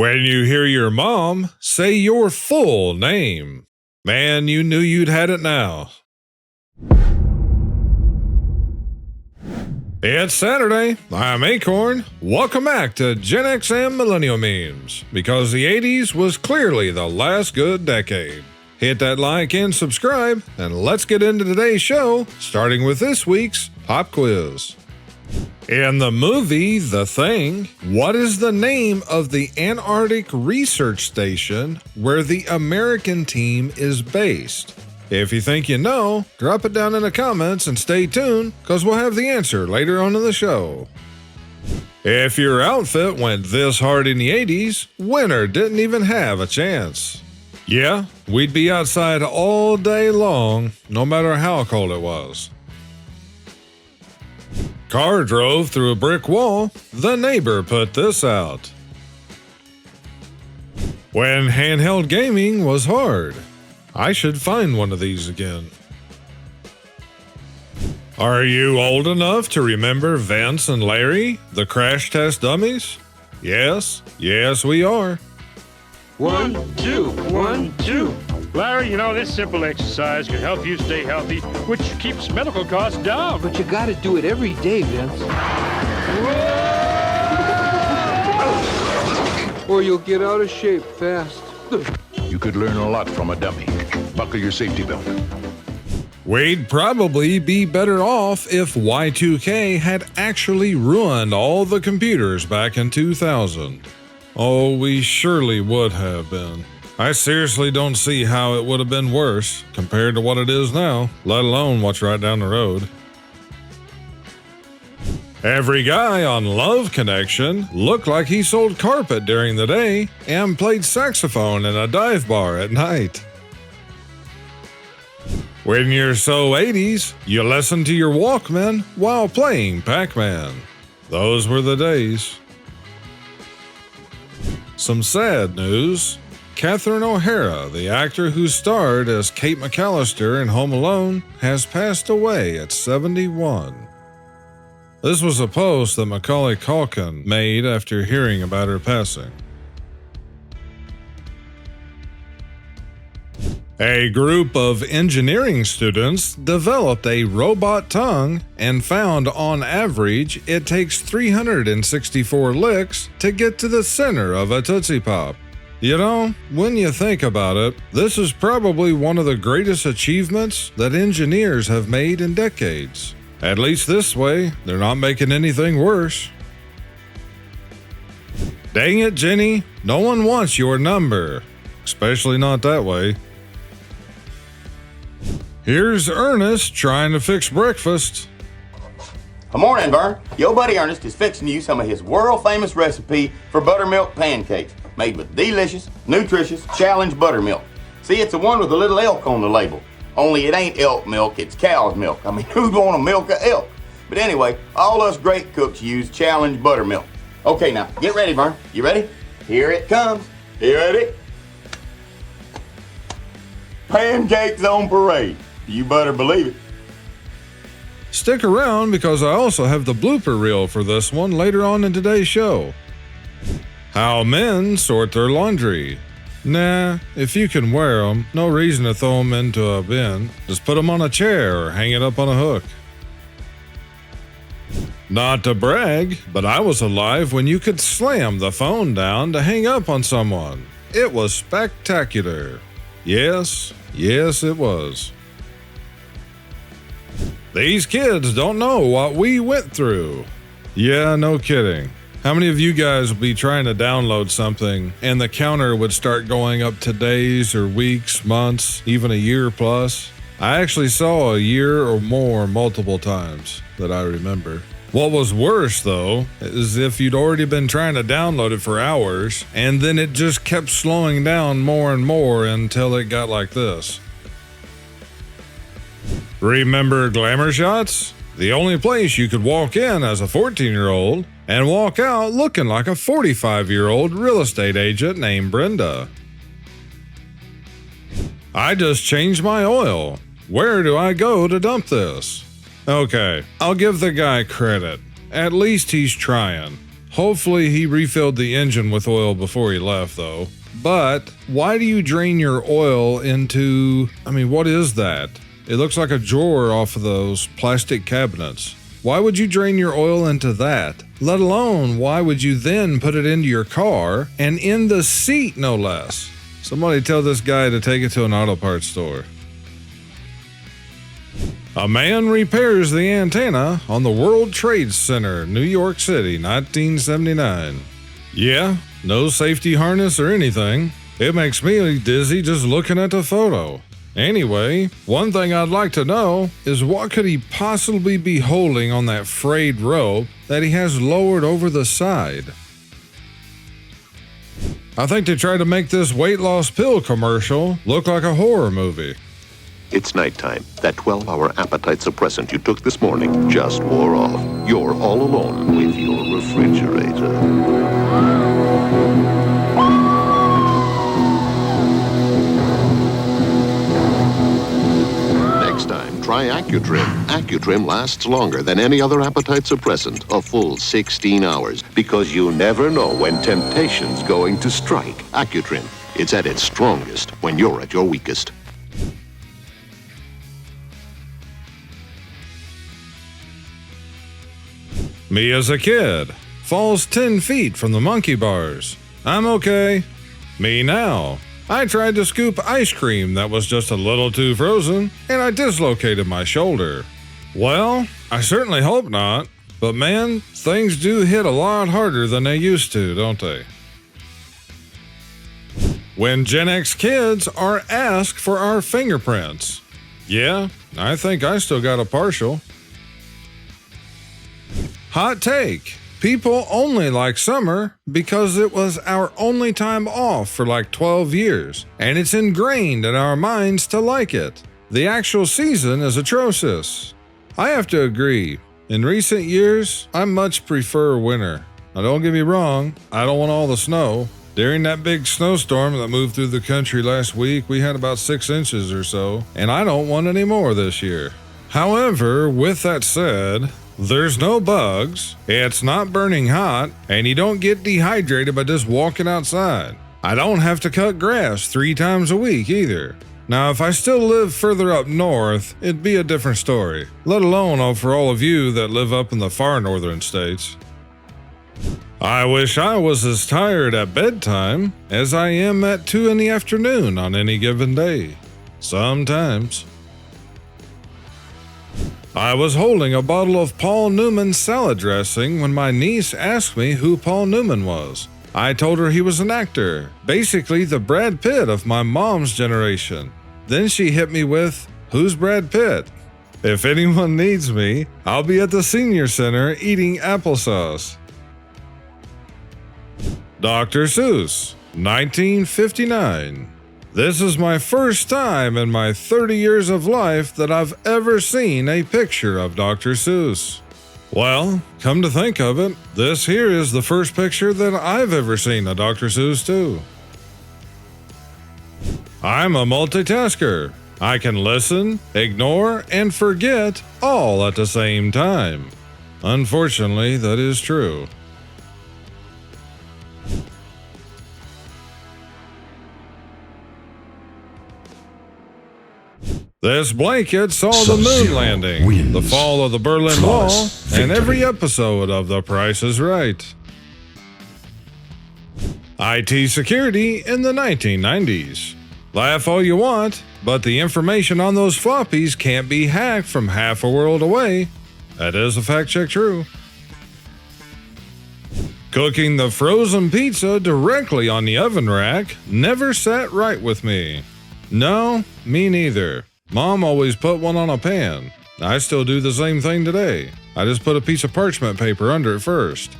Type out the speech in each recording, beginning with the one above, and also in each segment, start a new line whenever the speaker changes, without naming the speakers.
When you hear your mom say your full name. Man, you knew you'd had it now. It's Saturday. I'm Akorn. Welcome back to Gen X and Millennial Memes, because the 80s was clearly the last good decade. Hit that like and subscribe, and let's get into today's show, starting with this week's pop quiz. In the movie The Thing, what is the name of the Antarctic research station where the American team is based? If you think you know, drop it down in the comments and stay tuned, because we'll have the answer later on in the show. If your outfit went this hard in the 80s, winter didn't even have a chance. Yeah, we'd be outside all day long, no matter how cold it was. Car drove through a brick wall, the neighbor put this out. When handheld gaming was hard. I should find one of these again. Are you old enough to remember Vince and Larry, the crash test dummies? Yes, we are.
1, 2, 1, 2. Larry, you know, this simple exercise can help you stay healthy, which keeps medical costs down.
But you gotta do it every day, Vince. Or you'll get out of shape fast.
You could learn a lot from a dummy. Buckle your safety belt.
We'd probably be better off if Y2K had actually ruined all the computers back in 2000. Oh, we surely would have been. I seriously don't see how it would have been worse compared to what it is now, let alone what's right down the road. Every guy on Love Connection looked like he sold carpet during the day and played saxophone in a dive bar at night. When you're so 80s, you listen to your Walkman while playing Pac-Man. Those were the days. Some sad news. Catherine O'Hara, the actor who starred as Kate McAllister in Home Alone, has passed away at 71. This was a post that Macaulay Culkin made after hearing about her passing. A group of engineering students developed a robot tongue and found on average it takes 364 licks to get to the center of a Tootsie Pop. You know, when you think about it, this is probably one of the greatest achievements that engineers have made in decades. At least this way, they're not making anything worse. Dang it, Jenny, no one wants your number. Especially not that way. Here's Ernest trying to fix breakfast.
Good morning, Vern. Your buddy Ernest is fixing you some of his world-famous recipe for buttermilk pancakes, made with delicious, nutritious, challenge buttermilk. See, it's the one with the little elk on the label. Only it ain't elk milk, it's cow's milk. I mean, who'd want to milk a elk? But anyway, all us great cooks use challenge buttermilk. Okay, now, get ready, Vern. You ready? Here it comes. You ready? Pancakes on parade. You better believe it.
Stick around because I also have the blooper reel for this one later on in today's show. How men sort their laundry. Nah, if you can wear them, no reason to throw them into a bin. Just put them on a chair or hang it up on a hook. Not to brag, but I was alive when you could slam the phone down to hang up on someone. It was spectacular. Yes, it was. These kids don't know what we went through. Yeah, no kidding. How many of you guys would be trying to download something and the counter would start going up to days or weeks, months, even a year plus? I actually saw a year or more multiple times that I remember. What was worse, though, is if you'd already been trying to download it for hours and then it just kept slowing down more and more until it got like this. Remember glamour shots? The only place you could walk in as a 14-year-old and walk out looking like a 45-year-old real estate agent named Brenda. I just changed my oil. Where do I go to dump this? Okay, I'll give the guy credit. At least he's trying. Hopefully he refilled the engine with oil before he left, though. But why do you drain your oil into, what is that? It looks like a drawer off of those plastic cabinets. Why would you drain your oil into that? Let alone, why would you then put it into your car and in the seat, no less? Somebody tell this guy to take it to an auto parts store. A man repairs the antenna on the World Trade Center, New York City, 1979. Yeah, no safety harness or anything. It makes me dizzy just looking at the photo. Anyway, one thing I'd like to know is what could he possibly be holding on that frayed rope that he has lowered over the side? I think they tried to make this weight loss pill commercial look like a horror movie.
It's nighttime. That 12-hour appetite suppressant you took this morning just wore off. You're all alone with your refrigerator. Next time, try Accutrim. Accutrim lasts longer than any other appetite suppressant, a full 16 hours, because you never know when temptation's going to strike. Accutrim. It's at its strongest when you're at your weakest.
Me as a kid. Falls 10 feet from the monkey bars. I'm okay. Me now. I tried to scoop ice cream that was just a little too frozen, and I dislocated my shoulder. Well, I certainly hope not. But man, things do hit a lot harder than they used to, don't they? When Gen X kids are asked for our fingerprints. Yeah, I think I still got a partial. Hot take. People only like summer because it was our only time off for like 12 years, and it's ingrained in our minds to like it. The actual season is atrocious. I have to agree. In recent years, I much prefer winter. Now don't get me wrong, I don't want all the snow. During that big snowstorm that moved through the country last week, we had about 6 inches or so, and I don't want any more this year. However, with that said, there's no bugs, it's not burning hot, and you don't get dehydrated by just walking outside. I don't have to cut grass 3 times a week either. Now, if I still lived further up north, it'd be a different story, let alone for all of you that live up in the far northern states. I wish I was as tired at bedtime as I am at 2 in the afternoon on any given day. Sometimes. I was holding a bottle of Paul Newman salad dressing when my niece asked me who Paul Newman was. I told her he was an actor, basically the Brad Pitt of my mom's generation. Then she hit me with, "Who's Brad Pitt?" If anyone needs me, I'll be at the senior center eating applesauce. Dr. Seuss, 1959. This is my first time in my 30 years of life that I've ever seen a picture of Dr. Seuss. Well, come to think of it, this here is the first picture that I've ever seen of Dr. Seuss too. I'm a multitasker. I can listen, ignore, and forget all at the same time. Unfortunately, that is true. This blanket saw the moon landing, the fall of the Berlin Wall, and every episode of The Price is Right. IT security in the 1990s. Laugh all you want, but the information on those floppies can't be hacked from half a world away. That is a fact check true. Cooking the frozen pizza directly on the oven rack never sat right with me. No, me neither. Mom always put one on a pan. I still do the same thing today. I just put a piece of parchment paper under it first.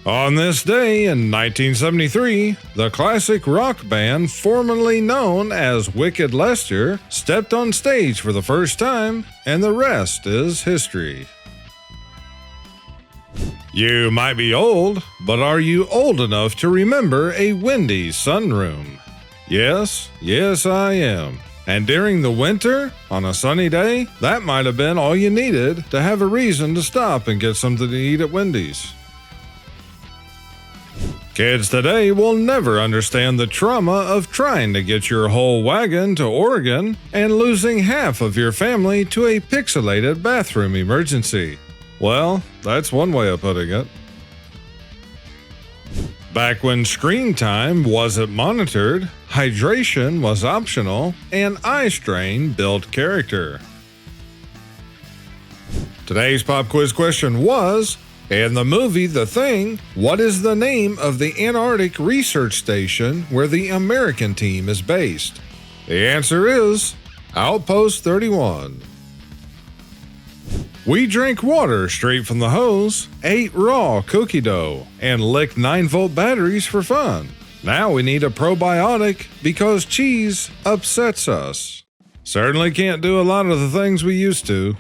On this day in 1973, the classic rock band formerly known as Wicked Lester stepped on stage for the first time, and the rest is history. You might be old, but are you old enough to remember a Wendy's sunroom? Yes, I am. And during the winter, on a sunny day, that might have been all you needed to have a reason to stop and get something to eat at Wendy's. Kids today will never understand the trauma of trying to get your whole wagon to Oregon and losing half of your family to a pixelated bathroom emergency. Well, that's one way of putting it. Back when screen time wasn't monitored, hydration was optional, and eye strain built character. Today's pop quiz question was, in the movie The Thing, what is the name of the Antarctic research station where the American team is based? The answer is Outpost 31. We drank water straight from the hose, ate raw cookie dough, and licked 9-volt batteries for fun. Now we need a probiotic because cheese upsets us. Certainly can't do a lot of the things we used to.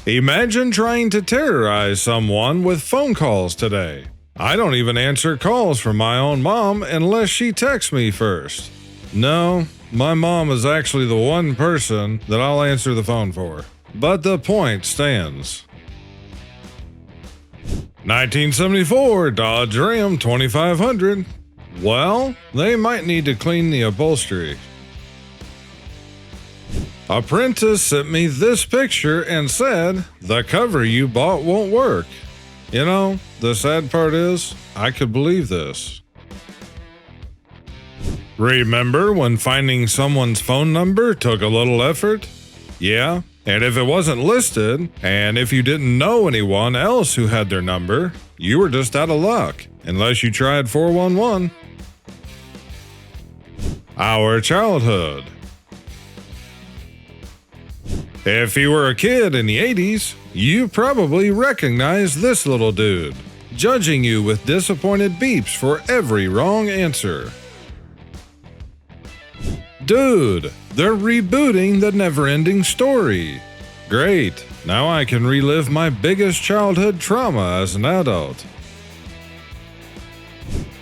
Imagine trying to terrorize someone with phone calls today. I don't even answer calls from my own mom unless she texts me first. No, my mom is actually the one person that I'll answer the phone for. But the point stands. 1974 Dodge Ram 2500. Well, they might need to clean the upholstery. Apprentice sent me this picture and said, the cover you bought won't work. You know, the sad part is, I could believe this. Remember when finding someone's phone number took a little effort? Yeah, and if it wasn't listed, and if you didn't know anyone else who had their number, you were just out of luck, unless you tried 411. Our childhood. If you were a kid in the 80s, you probably recognized this little dude, judging you with disappointed beeps for every wrong answer. Dude, they're rebooting the never-ending story. Great, now I can relive my biggest childhood trauma as an adult.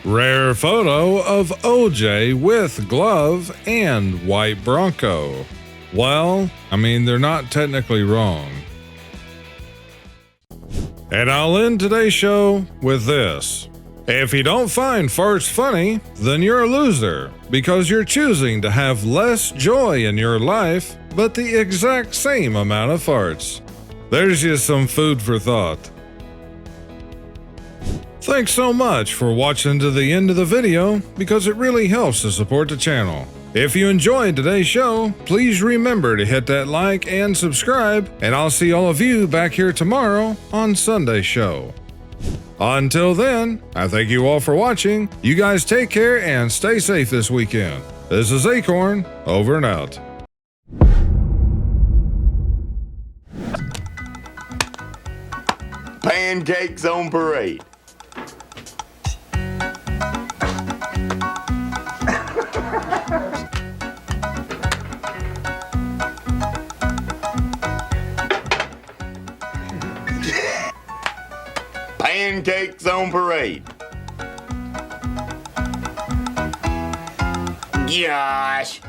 Rare photo of OJ with glove and white Bronco. Well, I mean, they're not technically wrong. And I'll end today's show with this. If you don't find farts funny, then you're a loser, because you're choosing to have less joy in your life, but the exact same amount of farts. There's just some food for thought. Thanks so much for watching to the end of the video, because it really helps to support the channel. If you enjoyed today's show, please remember to hit that like and subscribe, and I'll see all of you back here tomorrow on Sunday's show. Until then, I thank you all for watching. You guys take care and stay safe this weekend. This is Akorn, over and out.
Pancakes on parade. Pancakes on parade. Gosh.